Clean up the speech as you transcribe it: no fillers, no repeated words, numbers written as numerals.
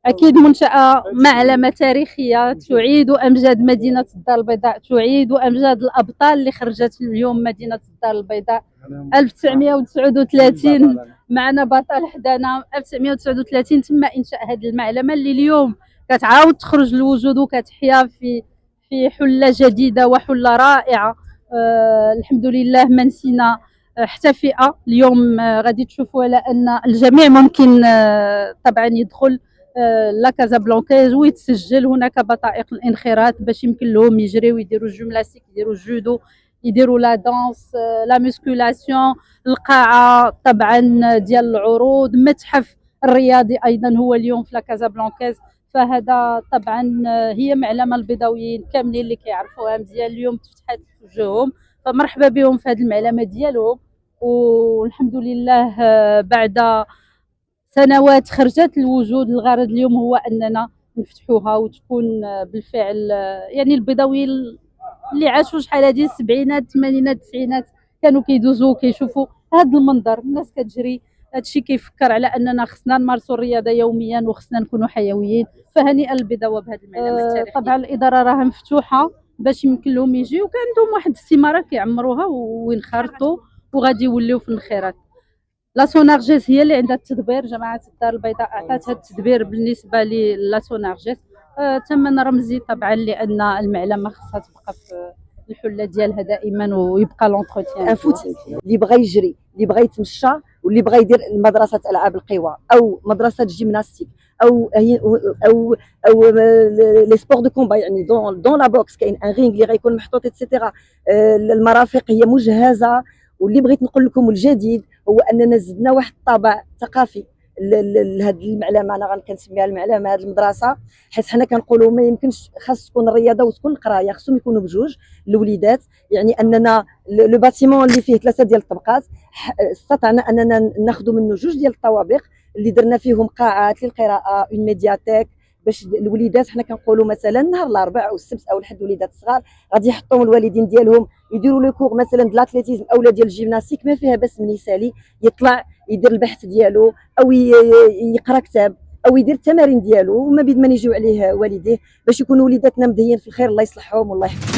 أكيد منشأة معلمة تاريخية تعيد أمجاد مدينة الدار البيضاء، تعيد أمجاد الأبطال اللي خرجت اليوم مدينة الدار البيضاء. 1939 معنا بطل حدانا. 1939 تم إنشاء هذه المعلمة اللي اليوم كتعاود تخرج للوجود وكتحيا في حلة جديدة وحلة رائعة. الحمد لله ما نسينا حتى فئة اليوم. غادي تشوفوا على أن الجميع ممكن طبعا يدخل لا كازابلانكاز ويتسجل. هناك بطائق الانخراط باش يمكن لهم يجريو يديروا الجيمناستيك، يديروا الجودو، يديروا لا دانس، لا مسكولاسيون. القاعه طبعا ديال العروض، متحف الرياضي ايضا هو اليوم في لا كازابلانكاز. فهذا طبعا هي معلمه البيضاويين كاملين اللي كيعرفوها مزيان اليوم تفتحات في وجوههم. فمرحبا بهم في هذه المعلمه ديالهم. والحمد لله بعد سنوات خرجت الوجود. الغرض اليوم هو اننا نفتحوها وتكون بالفعل يعني البيضاويين اللي عاشوا شحال هذه السبعينات الثمانينات التسعينات كانوا كيدوزوا كيشوفوا هذا المنظر، الناس كتجري. هادشي كيفكر على اننا خصنا نمارسوا الرياضه يوميا وخصنا نكونوا حيويين. فهنيئا البيضاوه بهذه المعلمه التاريخيه. طبعا الاداره راها مفتوحه باش يمكن لهم يجيو، وكان عندهم واحد الثماره كيعمروها وينخرطوا وغادي يوليو في الانخراط. لا سونارجيس هي اللي عندها التدبير. جماعه الدار البيضاء عطات هذا التدبير بالنسبه للا سونارجيس. تم رمزي طبعا لان المعلمه خصها تبقى في الحله ديالها دائما ويبقى لونتروتيان. فوتينغ اللي بغى يجري، اللي بغى يتمشى، واللي بغى يدير مدرسه العاب القوى او مدرسه جيمناستيك او لي سبور دو كومبا، يعني دون لا بوكس كاين ان رينغ اللي غيكون محطوط ايتترا. المرافق هي مجهزه. واللي بغيت نقول لكم الجديد هو اننا زدنا واحد الطابع ثقافي لهذه المعلمه. انا كنسميها المعلمه هذه المدرسه، حيت حنا كنقولوا ما يمكنش، خاص تكون الرياضه وتكون القرايه، خصهم يكونوا بجوج الوليدات. يعني اننا لو باتيمون اللي فيه 3 ديال الطبقات استطعنا اننا ناخذوا منه 2 ديال الطوابق اللي درنا فيهم قاعات للقراءه، اون ميدياتيك، باش الوليدات حنا كنقولوا مثلا نهار الاربعاء والسبت او الحد وليدات الصغار غادي يحطوا الوالدين ديالهم يديروا لو كور مثلا د الاتليتيزم اولا ديال الجيمناستيك، ما فيها بس من يسالي يطلع يدير البحث ديالو او يقرا كتاب او يدير التمارين ديالو، وما بيد ما يجيو عليه والديه باش يكونوا وليداتنا مدهيين في الخير. الله يصلحهم والله يحفظهم.